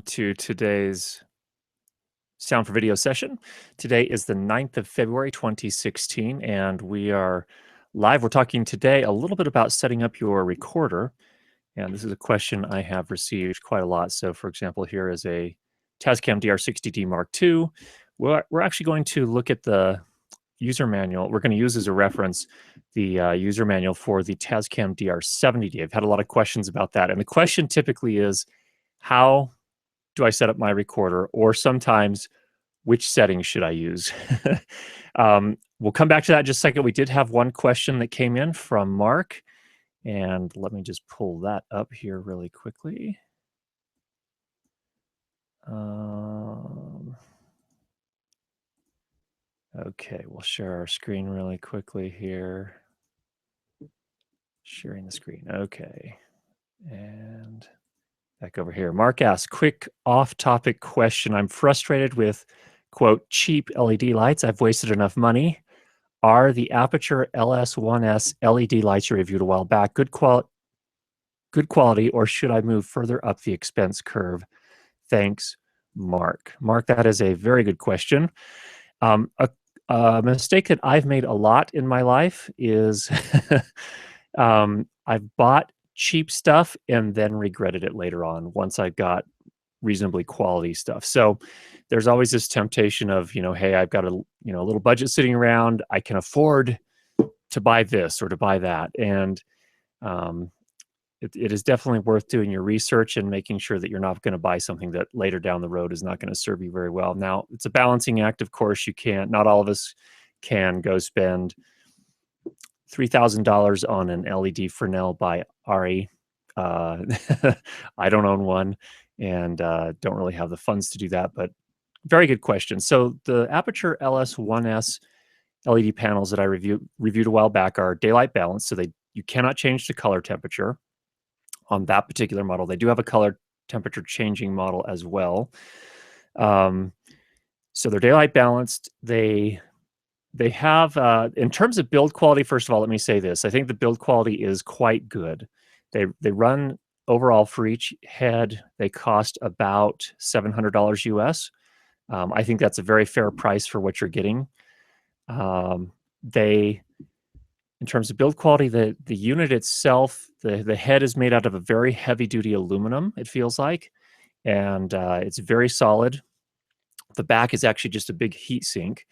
To today's Sound for Video session. Today is the 9th of February, 2016, and we are live. We're talking today a little bit about setting up your recorder, and this is a question I have received quite a lot. So, for example, here is a Tascam DR60D Mark II. We're actually going to look at the user manual. We're going to use as a reference the user manual for the Tascam DR70D. I've had a lot of questions about that, and the question typically is, how do I set up my recorder? Or sometimes, which settings should I use? We'll come back to that in just a second. We did have one question that came in from Mark, and let me just pull that up here really quickly. Okay, we'll share our screen really quickly here. Sharing the screen. Okay. And back over here. Mark asks, quick off-topic question. I'm frustrated with, quote, cheap LED lights. I've wasted enough money. Are the Aputure LS1S LED lights you reviewed a while back good quality, or should I move further up the expense curve? Thanks, Mark. Mark, that is a very good question. A mistake that I've made a lot in my life is I've bought cheap stuff and then regretted it later on once I got reasonably quality stuff. So there's always this temptation of, hey, I've got a little budget sitting around. I can afford to buy this or to buy that. And it is definitely worth doing your research and making sure that you're not going to buy something that later down the road is not going to serve you very well. Now, it's a balancing act. Of course, not all of us can go spend $3,000 on an LED Fresnel by ARRI. I don't own one and don't really have the funds to do that, but very good question. So the Aputure LS1S LED panels that I reviewed a while back are daylight balanced, so you cannot change the color temperature on that particular model. They do have a color temperature changing model as well. So they're daylight balanced. They have, in terms of build quality, first of all, let me say this. I think the build quality is quite good. They run overall for each head, they cost about $700 US. I think that's a very fair price for what you're getting. In terms of build quality, the unit itself, the head is made out of a very heavy duty aluminum, it feels like, and it's very solid. The back is actually just a big heat sink.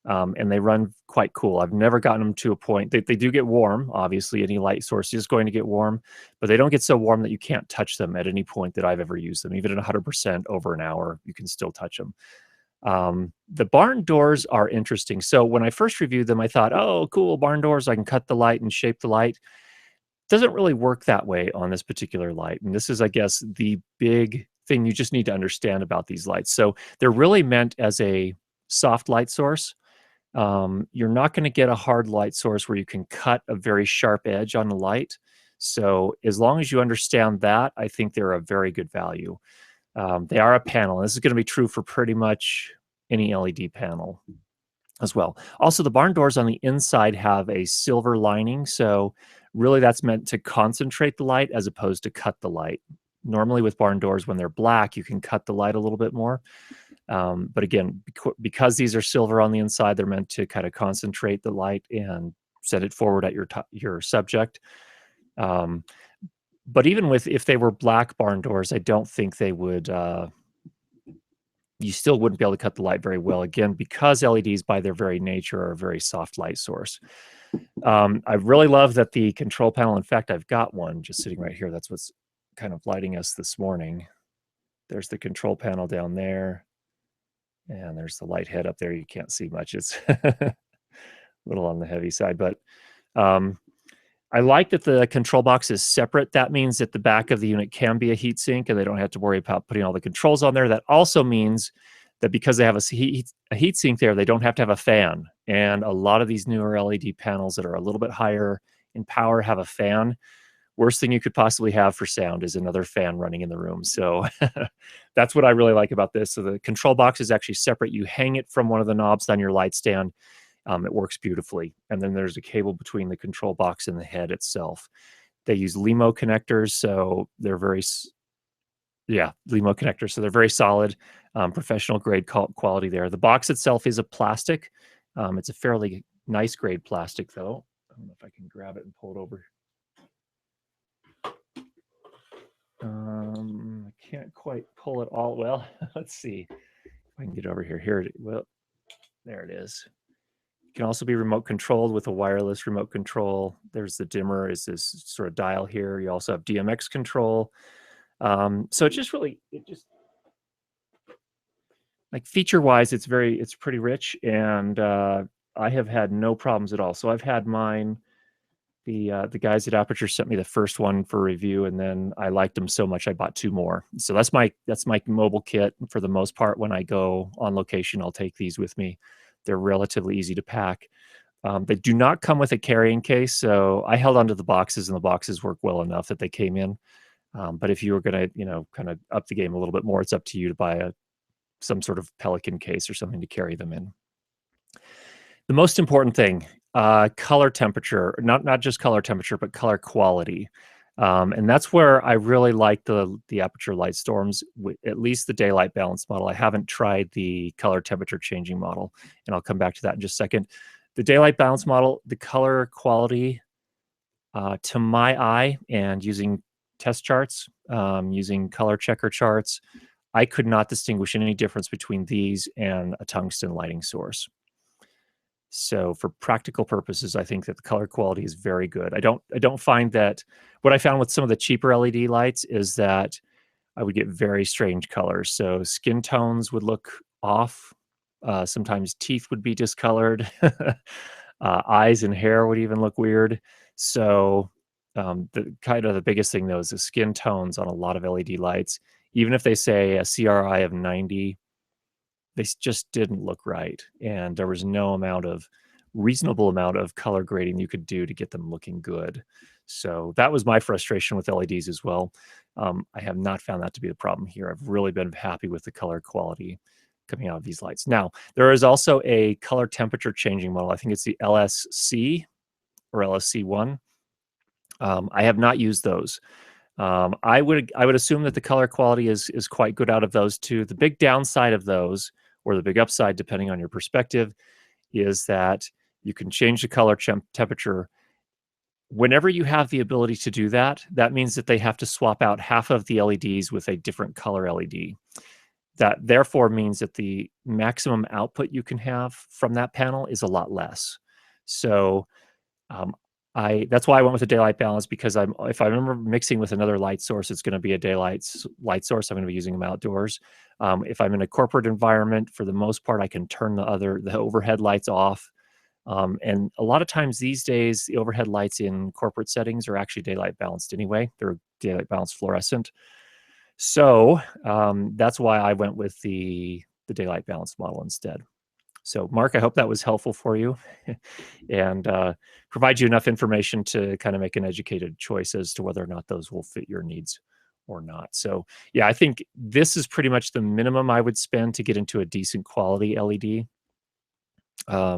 And they run quite cool. I've never gotten them to a point. They do get warm. Obviously, any light source is going to get warm, but they don't get so warm that you can't touch them at any point that I've ever used them. Even at 100% over an hour, you can still touch them. The barn doors are interesting. So when I first reviewed them, I thought, oh, cool, barn doors. I can cut the light and shape the light. Doesn't really work that way on this particular light. And this is, I guess, the big thing you just need to understand about these lights. So they're really meant as a soft light source. You're not going to get a hard light source where you can cut a very sharp edge on the light. So as long as you understand that, I think they're a very good value. They are a panel. This is going to be true for pretty much any LED panel as well. Also, the barn doors on the inside have a silver lining. So really that's meant to concentrate the light as opposed to cut the light. Normally with barn doors, when they're black, you can cut the light a little bit more. But again, because these are silver on the inside, they're meant to kind of concentrate the light and set it forward at your subject. But even if they were black barn doors, I don't think they would, you still wouldn't be able to cut the light very well. Again, because LEDs by their very nature are a very soft light source. I really love that the control panel, in fact, I've got one just sitting right here. That's what's kind of lighting us this morning. There's the control panel down there. And there's the light head up there. You can't see much. It's a little on the heavy side, but I like that the control box is separate. That means that the back of the unit can be a heat sink and they don't have to worry about putting all the controls on there. That also means that because they have a heat sink there, they don't have to have a fan. And a lot of these newer LED panels that are a little bit higher in power have a fan. Worst thing you could possibly have for sound is another fan running in the room. So that's what I really like about this. So the control box is actually separate. You hang it from one of the knobs on your light stand. It works beautifully. And then there's a cable between the control box and the head itself. They use LEMO connectors, so they're very Yeah, Limo connectors. So they're very solid, professional grade quality there. The box itself is a plastic. It's a fairly nice grade plastic, though. I don't know if I can grab it and pull it over. I can't quite pull it all. Well, let's see if I can get over here. Here it. Well, there it is. It can also be remote controlled with a wireless remote control. There's the dimmer, is this sort of dial here. You also have DMX control. So it just like feature wise, it's pretty rich, and I have had no problems at all. So I've had mine. The guys at Aperture sent me the first one for review, and then I liked them so much I bought 2 more. So that's my mobile kit for the most part. When I go on location, I'll take these with me. They're relatively easy to pack. They do not come with a carrying case, so I held onto the boxes, and the boxes work well enough that they came in. But if you were gonna, kind of up the game a little bit more, it's up to you to buy some sort of Pelican case or something to carry them in. The most important thing, color temperature, not just color temperature, but color quality. And that's where I really like the Aperture Lightstorms, at least the daylight balance model. I haven't tried the color temperature changing model, and I'll come back to that in just a second. The daylight balance model, the color quality, to my eye, and using test charts, using color checker charts, I could not distinguish any difference between these and a tungsten lighting source. So for practical purposes, I think that the color quality is very good. I don't find that what I found with some of the cheaper LED lights is that I would get very strange colors. So skin tones would look off. Sometimes teeth would be discolored. Eyes and hair would even look weird. So the biggest thing though is the skin tones on a lot of LED lights. Even if they say a CRI of 90, they just didn't look right, and there was no reasonable amount of color grading you could do to get them looking good. So that was my frustration with LEDs as well. I have not found that to be the problem here. I've really been happy with the color quality coming out of these lights. Now, there is also a color temperature changing model. I think it's the LSC or LSC1. I have not used those. I would assume that the color quality is quite good out of those two. The big downside of those, or the big upside, depending on your perspective, is that you can change the color temperature. Whenever you have the ability to do that, that means that they have to swap out half of the LEDs with a different color LED. That therefore means that the maximum output you can have from that panel is a lot less. So that's why I went with the daylight balance, because if I remember mixing with another light source, it's going to be a daylight light source. I'm going to be using them outdoors. If I'm in a corporate environment, for the most part, I can turn the overhead lights off. And a lot of times these days, the overhead lights in corporate settings are actually daylight balanced anyway. They're daylight balanced fluorescent. So that's why I went with the daylight balance model instead. So, Mark, I hope that was helpful for you and provide you enough information to kind of make an educated choice as to whether or not those will fit your needs or not. So, yeah, I think this is pretty much the minimum I would spend to get into a decent quality LED. I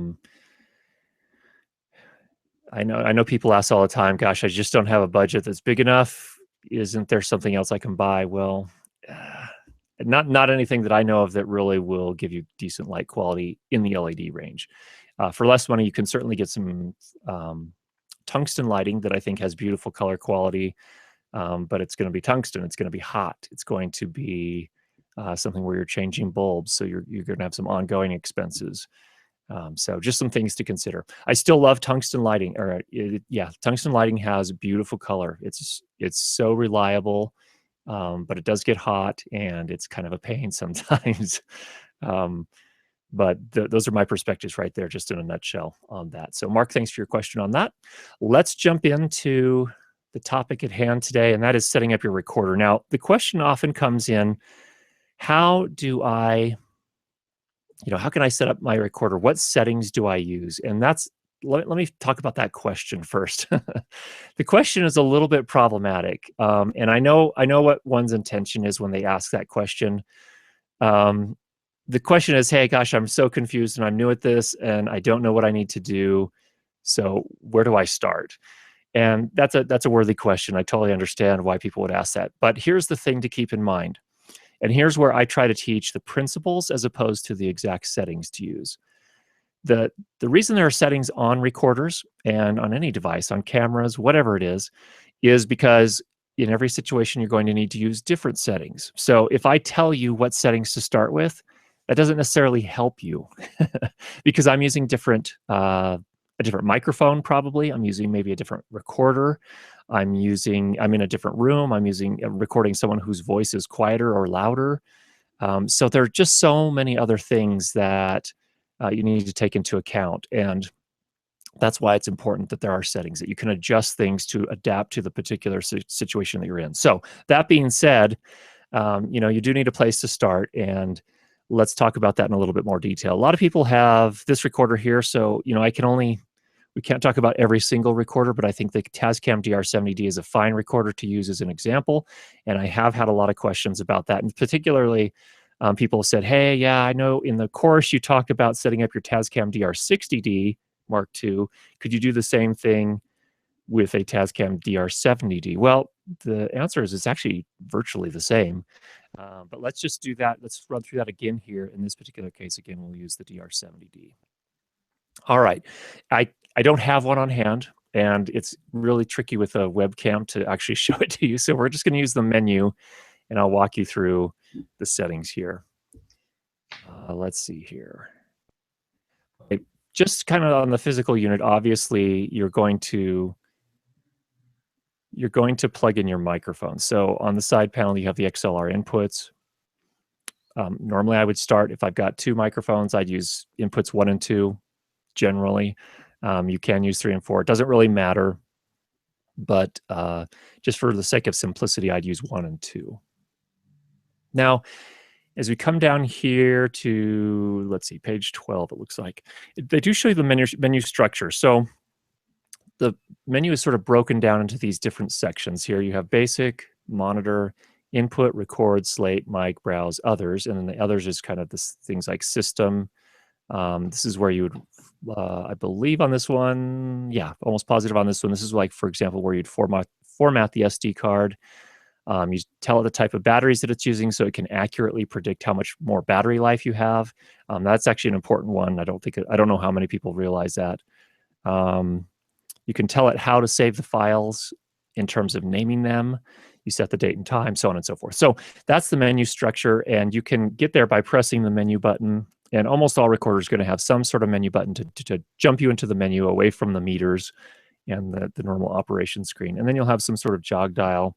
know people ask all the time, gosh, I just don't have a budget that's big enough. Isn't there something else I can buy? Well, not anything that I know of that really will give you decent light quality in the LED range. For less money, you can certainly get some tungsten lighting that I think has beautiful color quality, but it's going to be tungsten. It's going to be hot. It's going to be something where you're changing bulbs, so you're going to have some ongoing expenses. So just some things to consider. I still love tungsten lighting. Tungsten lighting has beautiful color. It's so reliable. But it does get hot, and it's kind of a pain sometimes. But those are my perspectives right there, just in a nutshell on that. So, Mark, thanks for your question on that. Let's jump into the topic at hand today, and that is setting up your recorder. Now, the question often comes in, how can I set up my recorder? What settings do I use? And let me talk about that question first. The question is a little bit problematic, and I know what one's intention is when they ask that question. The question is, hey, gosh, I'm so confused, and I'm new at this, and I don't know what I need to do. So where do I start? And that's a worthy question. I totally understand why people would ask that. But here's the thing to keep in mind. And here's where I try to teach the principles as opposed to the exact settings to use. The the reason there are settings on recorders and on any device, on cameras, whatever it is because in every situation you're going to need to use different settings. So if I tell you what settings to start with, that doesn't necessarily help you because I'm using a different microphone probably. I'm using maybe a different recorder. I'm in a different room. I'm recording someone whose voice is quieter or louder. So there are just so many other things that you need to take into account. And that's why it's important that there are settings that you can adjust things to adapt to the particular situation that you're in. So that being said, you do need a place to start, and let's talk about that in a little bit more detail. A lot of people have this recorder here, so we can't talk about every single recorder, but I think the Tascam DR70D is a fine recorder to use as an example, and I have had a lot of questions about that, and particularly people have said, hey, yeah, I know in the course you talked about setting up your Tascam DR60D Mark II. Could you do the same thing with a Tascam DR70D? Well, the answer is it's actually virtually the same. But let's just do that. Let's run through that again here. In this particular case, again, we'll use the DR70D. All right. I don't have one on hand, and it's really tricky with a webcam to actually show it to you. So we're just going to use the menu, and I'll walk you through the settings here. Let's see here. Just kind of on the physical unit, obviously, you're going to plug in your microphone. So on the side panel, you have the XLR inputs. Normally, I would start, if I've got two microphones, I'd use inputs 1 and 2, generally. You can use 3 and 4. It doesn't really matter. But just for the sake of simplicity, I'd use 1 and 2. Now, as we come down here to, let's see, page 12, it looks like, they do show you the menu structure. So the menu is sort of broken down into these different sections here. You have basic, monitor, input, record, slate, mic, browse, others. And then the others is kind of this things like system. This is where you would, I believe on this one, yeah, almost positive on this one. This is like, for example, where you'd format the SD card. You tell it the type of batteries that it's using so it can accurately predict how much more battery life you have. That's actually an important one. I don't know how many people realize that. You can tell it how to save the files in terms of naming them. You set the date and time, so on and so forth. So that's the menu structure, and you can get there by pressing the menu button. And almost all recorders are going to have some sort of menu button to jump you into the menu away from the meters and the normal operation screen. And then you'll have some sort of jog dial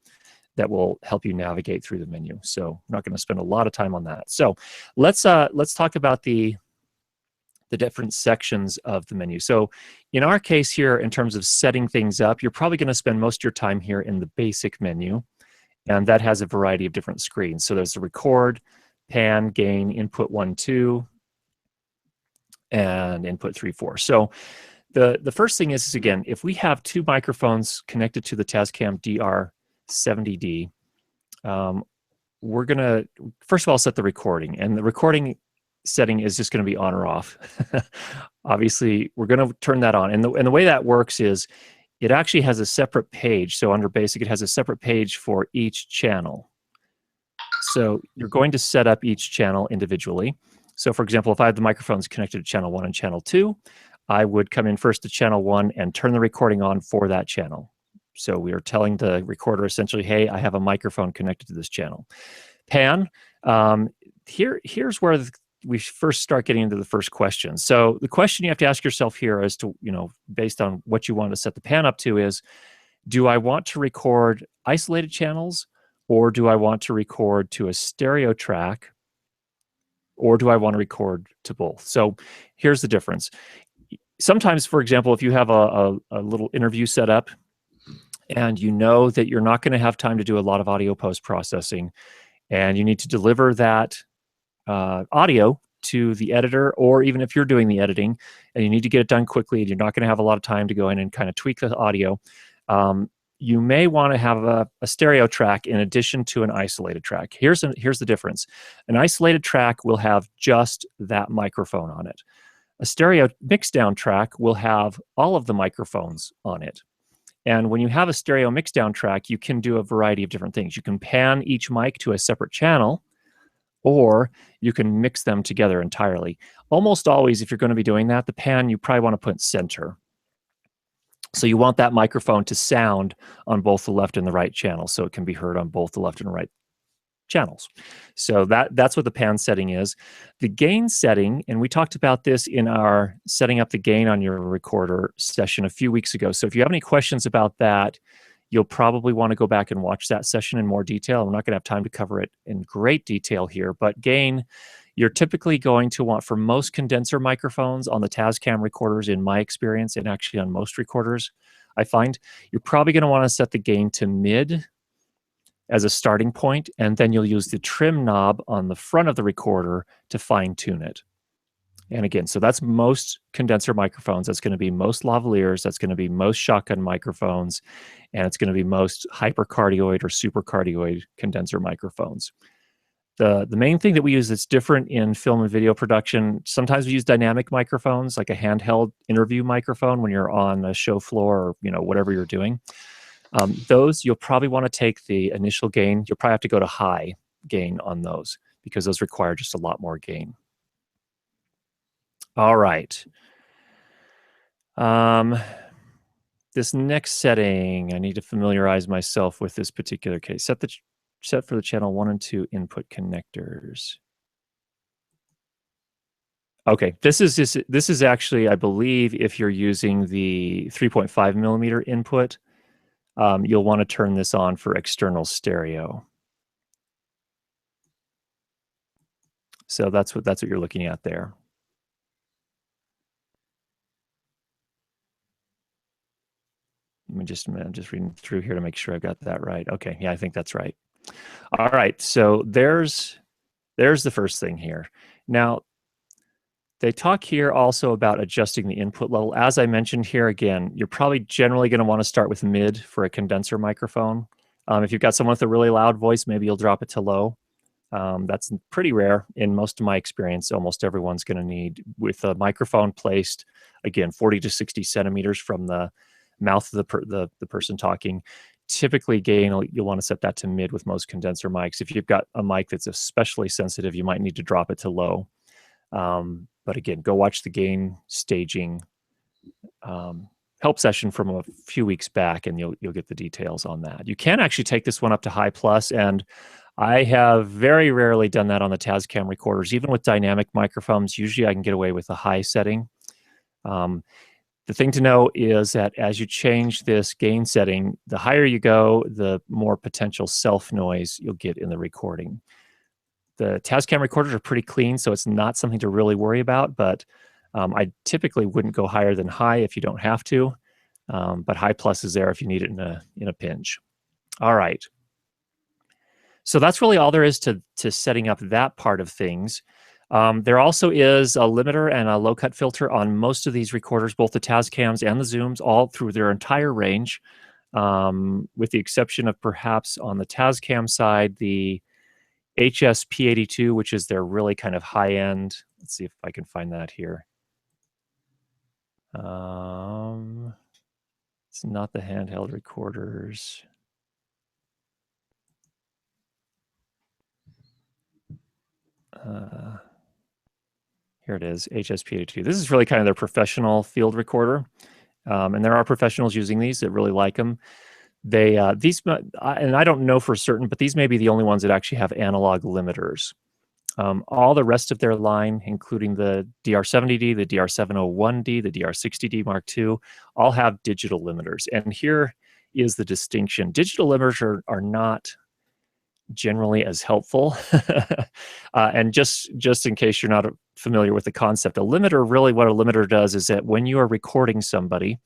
that will help you navigate through the menu. So I'm not going to spend a lot of time on that. So let's talk about the different sections of the menu. So in our case here, in terms of setting things up, you're probably going to spend most of your time here in the basic menu, and that has a variety of different screens. So there's the record, pan, gain, input 1, 2, and input 3, 4. So the first thing is again, if we have two microphones connected to the Tascam DR70D, we're going to, first of all, set the recording. And the recording setting is just going to be on or off. Obviously, we're going to turn that on. And the way that works is it actually has a separate page. So under Basic, it has a separate page for each channel. So you're going to set up each channel individually. So for example, if I have the microphones connected to channel 1 and channel 2, I would come in first to channel 1 and turn the recording on for that channel. So we are telling the recorder essentially, hey, I have a microphone connected to this channel. Pan, here's where we first start getting into the first question. So the question you have to ask yourself here as to, based on what you want to set the pan up to is, do I want to record isolated channels, or do I want to record to a stereo track, or do I want to record to both? So here's the difference. Sometimes, for example, if you have a little interview set up and you know that you're not going to have time to do a lot of audio post-processing, and you need to deliver that audio to the editor, or even if you're doing the editing and you need to get it done quickly and you're not going to have a lot of time to go in and kind of tweak the audio, you may want to have a stereo track in addition to an isolated track. Here's the difference. An isolated track will have just that microphone on it. A stereo mixdown track will have all of the microphones on it. And when you have a stereo mixdown track, you can do a variety of different things. You can pan each mic to a separate channel, or you can mix them together entirely. Almost always, if you're going to be doing that, the pan you probably want to put center. So you want that microphone to sound on both the left and the right channel, so it can be heard on both the left and right channels. So that's what the pan setting is. The gain setting, and we talked about this in our setting up the gain on your recorder session a few weeks ago. So if you have any questions about that, you'll probably want to go back and watch that session in more detail. We're not going to have time to cover it in great detail here, but gain, you're typically going to want, for most condenser microphones on the Tascam recorders, in my experience, and actually on most recorders, I find, you're probably going to want to set the gain to mid as a starting point, and then you'll use the trim knob on the front of the recorder to fine tune it. And again, so that's most condenser microphones. That's going to be most lavaliers. That's going to be most shotgun microphones. And it's going to be most hypercardioid or supercardioid condenser microphones. The main thing that we use that's different in film and video production, sometimes we use dynamic microphones, like a handheld interview microphone when you're on a show floor or whatever you're doing. Those, you'll probably want to take the initial gain. You'll probably have to go to high gain on those because those require just a lot more gain. All right. This next setting, I need to familiarize myself with this particular case. Set for the channel 1 and 2 input connectors. Okay, this is actually, I believe, if you're using the 3.5 millimeter input, you'll want to turn this on for external stereo. So that's what you're looking at there. I'm just reading through here to make sure I've got that right. Okay, yeah, I think that's right. All right, so there's the first thing here. Now, they talk here also about adjusting the input level. As I mentioned here, again, you're probably generally going to want to start with mid for a condenser microphone. If you've got someone with a really loud voice, maybe you'll drop it to low. That's pretty rare. In most of my experience, almost everyone's going to need, with a microphone placed, again, 40 to 60 centimeters from the mouth of the person talking. Typically, gain, you'll want to set that to mid with most condenser mics. If you've got a mic that's especially sensitive, you might need to drop it to low. But again, go watch the gain staging help session from a few weeks back, and you'll get the details on that. You can actually take this one up to high plus, and I have very rarely done that on the Tascam recorders. Even with dynamic microphones, usually I can get away with a high setting. The thing to know is that as you change this gain setting, the higher you go, the more potential self noise you'll get in the recording. The Tascam recorders are pretty clean, so it's not something to really worry about, but I typically wouldn't go higher than high if you don't have to, but high plus is there if you need it in a pinch. All right. So that's really all there is to setting up that part of things. There also is a limiter and a low-cut filter on most of these recorders, both the Tascams and the Zooms, all through their entire range, with the exception of perhaps on the Tascam side, the HS-P82, which is their really kind of high-end. Let's see if I can find that here. It's not the handheld recorders. Here it is, HS-P82. This is really kind of their professional field recorder. And there are professionals using these that really like them. These, and I don't know for certain, but these may be the only ones that actually have analog limiters. All the rest of their line, including the DR70D, the DR701D, the DR60D Mark II, all have digital limiters. And here is the distinction. Digital limiters are not generally as helpful. And just in case you're not familiar with the concept, a limiter, really what a limiter does is that when you are recording somebody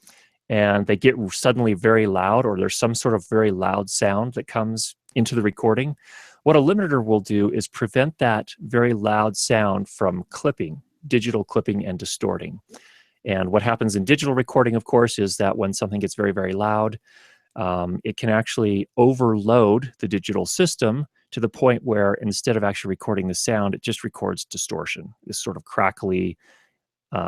and they get suddenly very loud, or there's some sort of very loud sound that comes into the recording, what a limiter will do is prevent that very loud sound from clipping, digital clipping and distorting. And what happens in digital recording, of course, is that when something gets very, very loud, it can actually overload the digital system to the point where instead of actually recording the sound, it just records distortion, this sort of crackly,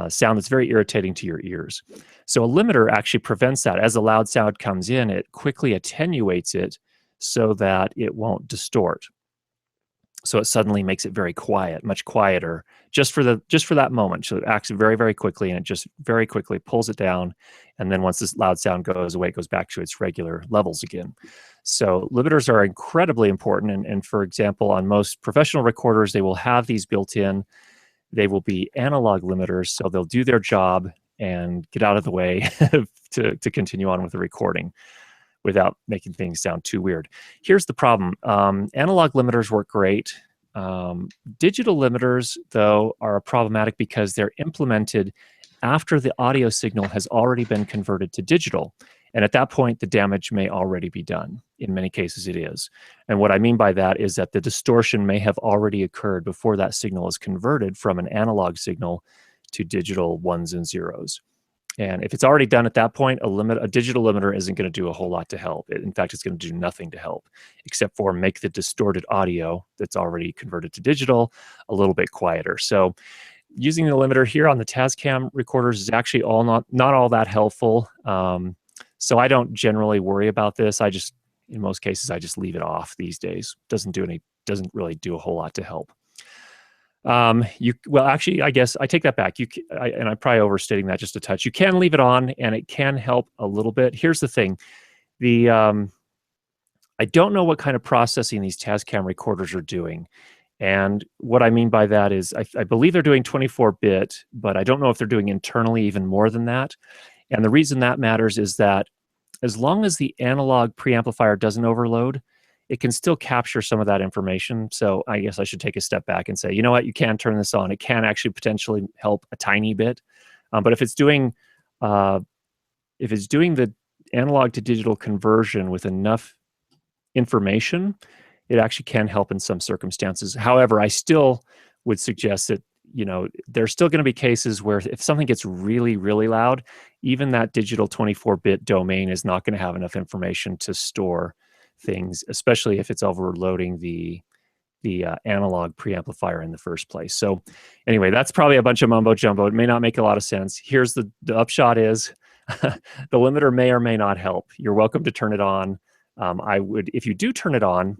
sound that's very irritating to your ears. So a limiter actually prevents that. As a loud sound comes in, it quickly attenuates it so that it won't distort. So it suddenly makes it very quiet, much quieter, just for that moment. So it acts very, very quickly, and it just very quickly pulls it down. And then once this loud sound goes away, it goes back to its regular levels again. So limiters are incredibly important. And for example, on most professional recorders, they will have these built in. They will be analog limiters, so they'll do their job and get out of the way to continue on with the recording without making things sound too weird. Here's the problem. Analog limiters work great. Digital limiters, though, are problematic because they're implemented after the audio signal has already been converted to digital. And at that point, the damage may already be done. In many cases, it is. And what I mean by that is that the distortion may have already occurred before that signal is converted from an analog signal to digital ones and zeros. And if it's already done at that point, a digital limiter isn't going to do a whole lot to help. In fact, it's going to do nothing to help, except for make the distorted audio that's already converted to digital a little bit quieter. So using the limiter here on the Tascam recorders is actually not all that helpful. So I don't generally worry about this. In most cases, I just leave it off these days. Doesn't really do a whole lot to help. Well, actually, I guess I take that back. And I'm probably overstating that just a touch. You can leave it on, and it can help a little bit. Here's the thing: I don't know what kind of processing these Tascam recorders are doing, and what I mean by that is I believe they're doing 24-bit, but I don't know if they're doing internally even more than that. And the reason that matters is that as long as the analog preamplifier doesn't overload, it can still capture some of that information. So I guess I should take a step back and say, you know what, you can turn this on. It can actually potentially help a tiny bit. But if it's doing the analog to digital conversion with enough information, it actually can help in some circumstances. However, I still would suggest that, there's still going to be cases where if something gets really, really loud, even that digital 24-bit domain is not going to have enough information to store things, especially if it's overloading the analog preamplifier in the first place. So anyway, that's probably a bunch of mumbo jumbo. It may not make a lot of sense. Here's the upshot is the limiter may or may not help. You're welcome to turn it on. If you do turn it on,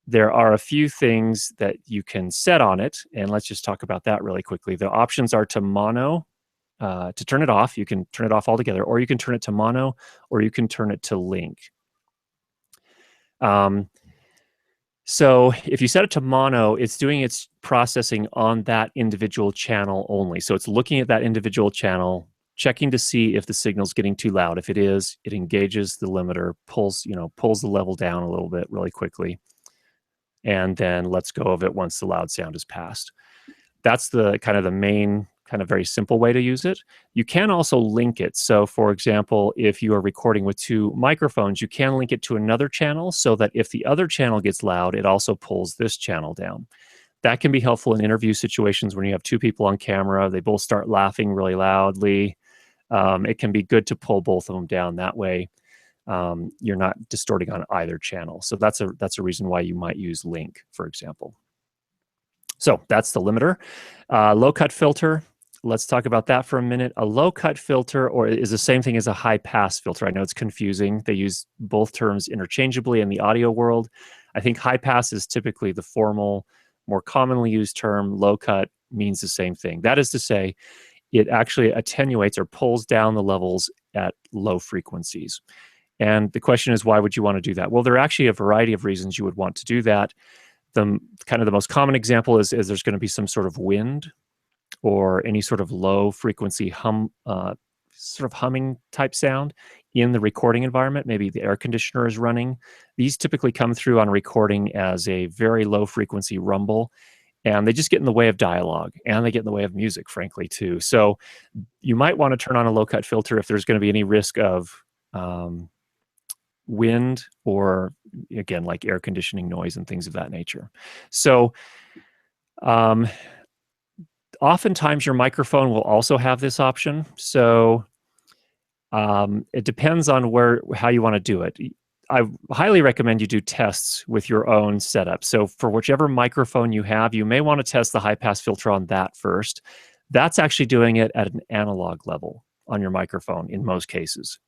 there are a few things that you can set on it, and let's just talk about that really quickly. The options are to mono, to turn it off. You can turn it off altogether, or you can turn it to mono, or you can turn it to link. So if you set it to mono, it's doing its processing on that individual channel only. So it's looking at that individual channel, checking to see if the signal's getting too loud. If it is, it engages the limiter, pulls the level down a little bit really quickly, and then lets go of it once the loud sound is passed. That's the main very simple way to use it. You can also link it. So for example, if you are recording with two microphones, you can link it to another channel so that if the other channel gets loud, it also pulls this channel down. That can be helpful in interview situations when you have two people on camera, they both start laughing really loudly. It can be good to pull both of them down. That way, you're not distorting on either channel. So that's a reason why you might use link, for example. So that's the limiter. Low cut filter. Let's talk about that for a minute. A low cut filter is the same thing as a high pass filter. I know it's confusing. They use both terms interchangeably in the audio world. I think high pass is typically the formal, more commonly used term. Low cut means the same thing. That is to say, it actually attenuates or pulls down the levels at low frequencies. And the question is, why would you want to do that? Well, there are actually a variety of reasons you would want to do that. The most common example is there's going to be some sort of wind or any sort of low frequency humming type sound in the recording environment. Maybe the air conditioner is running. These typically come through on recording as a very low frequency rumble, and they just get in the way of dialogue, and they get in the way of music, frankly, too. So you might want to turn on a low cut filter if there's going to be any risk of wind or, again, like air conditioning noise and things of that nature. So oftentimes your microphone will also have this option. So it depends on how you want to do it. I highly recommend you do tests with your own setup. So for whichever microphone you have, you may want to test the high pass filter on that first. That's actually doing it at an analog level on your microphone in most cases.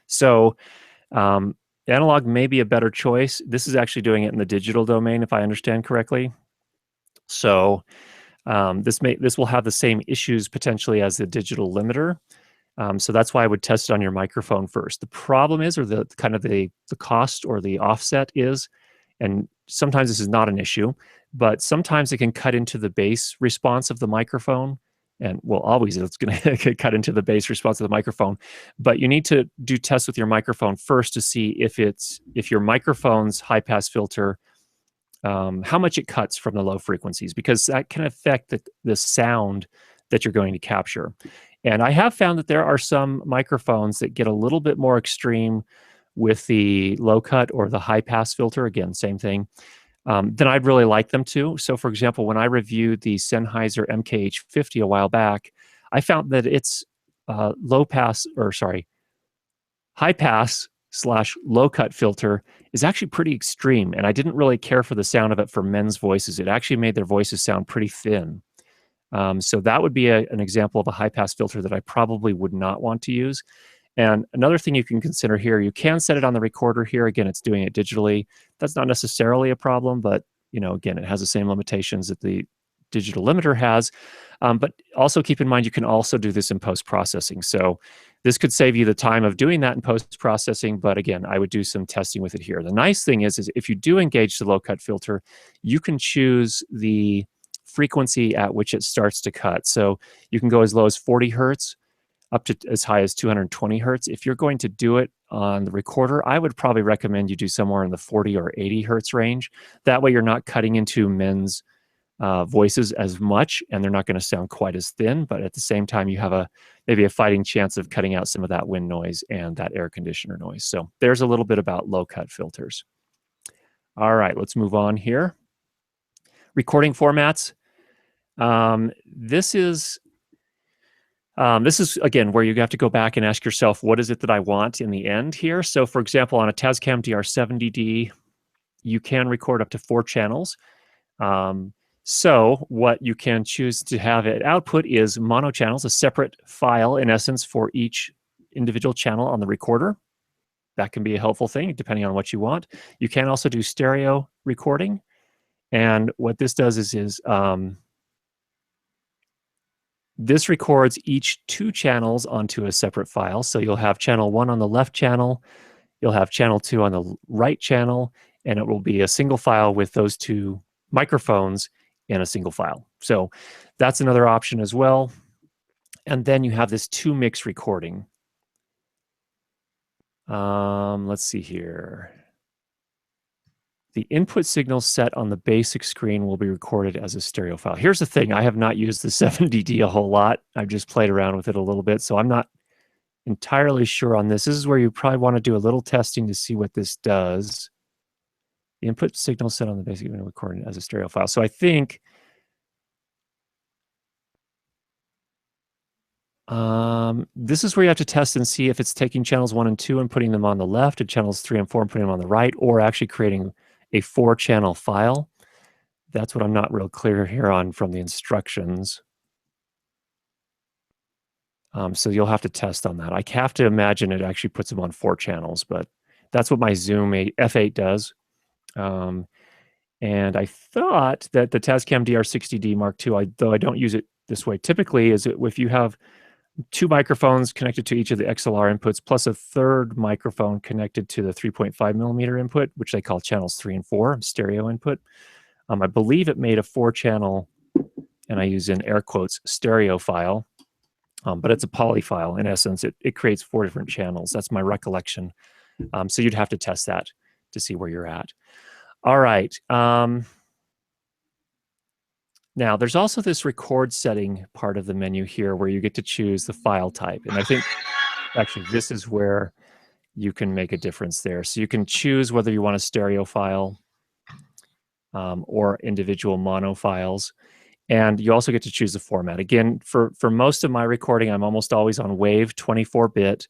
So analog may be a better choice. This is actually doing it in the digital domain, if I understand correctly. So this will have the same issues potentially as the digital limiter. So that's why I would test it on your microphone first. The problem is, or the kind of the cost or the offset is, and sometimes this is not an issue, but sometimes it can cut into the bass response of the microphone. And well, always it's going to cut into the bass response of the microphone. But you need to do tests with your microphone first to see if your microphone's high pass filter, how much it cuts from the low frequencies, because that can affect the sound that you're going to capture. And I have found that there are some microphones that get a little bit more extreme with the low cut or the high pass filter. Again, same thing. Then I'd really like them to. So, for example, when I reviewed the Sennheiser MKH50 a while back, I found that its high pass / low cut filter is actually pretty extreme. And I didn't really care for the sound of it for men's voices. It actually made their voices sound pretty thin. So that would be an example of a high pass filter that I probably would not want to use. And another thing you can consider here, you can set it on the recorder here. Again, it's doing it digitally. That's not necessarily a problem, but again, it has the same limitations that the digital limiter has. But also keep in mind, you can also do this in post-processing. So this could save you the time of doing that in post-processing. But again, I would do some testing with it here. The nice thing is if you do engage the low cut filter, you can choose the frequency at which it starts to cut. So you can go as low as 40 hertz up to as high as 220 hertz. If you're going to do it on the recorder, I would probably recommend you do somewhere in the 40 or 80 hertz range. That way you're not cutting into men's voices as much, and they're not going to sound quite as thin, but at the same time you have maybe a fighting chance of cutting out some of that wind noise and that air conditioner noise. So there's a little bit about low cut filters. All right, let's move on here. Recording formats. This is again where you have to go back and ask yourself, what is it that I want in the end here? So for example, on a Tascam DR70D, you can record up to 4 channels. So what you can choose to have it output is mono channels, a separate file in essence for each individual channel on the recorder. That can be a helpful thing depending on what you want. You can also do stereo recording. And what this does is this records each 2 channels onto a separate file. So you'll have channel 1 on the left channel, you'll have channel 2 on the right channel, and it will be a single file with those 2 microphones in a single file. So that's another option as well. And then you have this 2-mix recording. Let's see here. The input signal set on the basic screen will be recorded as a stereo file. Here's the thing. I have not used the 70D a whole lot. I've just played around with it a little bit, so I'm not entirely sure on this. This is where you probably want to do a little testing to see what this does. The input signal set on the basic screen recorded as a stereo file. So I think this is where you have to test and see if it's taking channels 1 and 2 and putting them on the left, and channels 3 and 4 and putting them on the right, or actually creating a 4-channel file. That's what I'm not real clear here on from the instructions. So you'll have to test on that. I have to imagine it actually puts them on 4 channels, but that's what my Zoom F8 does. And I thought that the Tascam DR60D Mark II, though I don't use it this way typically, is if you have 2 microphones connected to each of the XLR inputs, plus a 3rd microphone connected to the 3.5 millimeter input, which they call channels 3 and 4, stereo input. I believe it made a 4-channel, and I use in air quotes, stereo file, but it's a poly file. In essence, it creates 4 different channels. That's my recollection. So you'd have to test that to see where you're at. All right. Now, there's also this record setting part of the menu here where you get to choose the file type. And I think actually this is where you can make a difference there. So you can choose whether you want a stereo file or individual mono files. And you also get to choose the format. Again, for most of my recording, I'm almost always on WAV 24-bit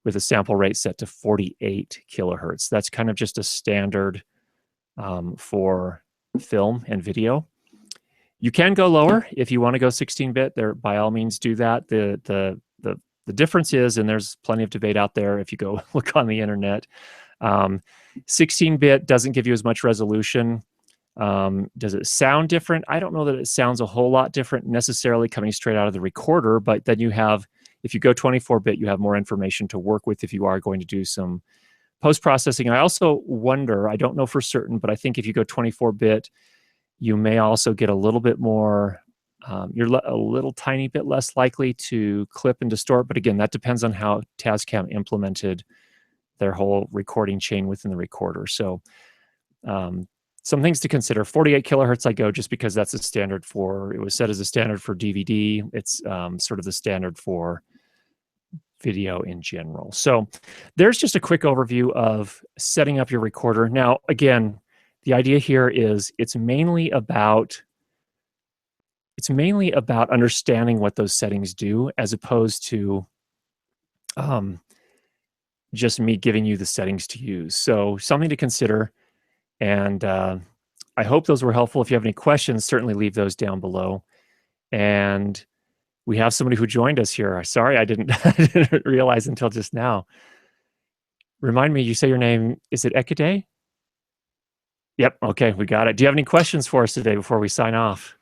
with a sample rate set to 48 kilohertz. That's kind of just a standard for film and video. You can go lower if you want to go 16-bit. There, by all means, do that. The difference is, and there's plenty of debate out there if you go look on the internet, 16-bit doesn't give you as much resolution. Does it sound different? I don't know that it sounds a whole lot different necessarily coming straight out of the recorder, but then you have, if you go 24-bit, you have more information to work with if you are going to do some post-processing. I also wonder, I don't know for certain, but I think if you go 24-bit, you may also get a little bit more, you're a little tiny bit less likely to clip and distort. But again, that depends on how Tascam implemented their whole recording chain within the recorder. So some things to consider. 48 kilohertz I go just because that's a standard for, it was set as a standard for DVD. It's sort of the standard for video in general. So there's just a quick overview of setting up your recorder. Now, again, the idea here is it's mainly about understanding what those settings do, as opposed to just me giving you the settings to use. So something to consider. And I hope those were helpful. If you have any questions, certainly leave those down below. And we have somebody who joined us here. Sorry, I didn't realize until just now. Remind me, you say your name, is it Ekade? Yep, okay, we got it. Do you have any questions for us today before we sign off?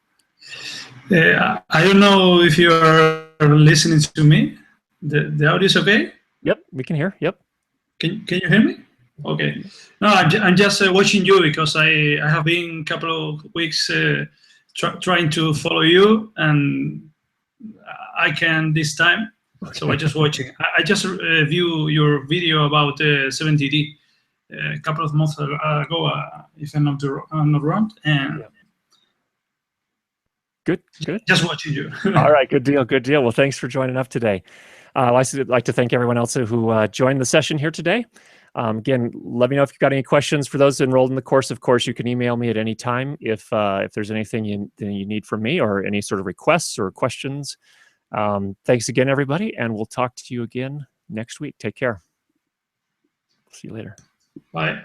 I don't know if you are listening to me. The audio is okay? Yep, we can hear, yep. Can you hear me? Okay. No, I'm just watching you because I have been a couple of weeks trying to follow you, and I can this time. Okay. So I just watching. I just view your video about 70D a couple of months ago, if I'm not wrong. And yeah. Good. Just watching you. All right, good deal. Well, thanks for joining up today. I'd like to thank everyone else who joined the session here today. Again, let me know if you've got any questions. For those enrolled in the course, of course, you can email me at any time if there's anything you need from me or any sort of requests or questions. Thanks again, everybody, and we'll talk to you again next week. Take care. See you later. Bye.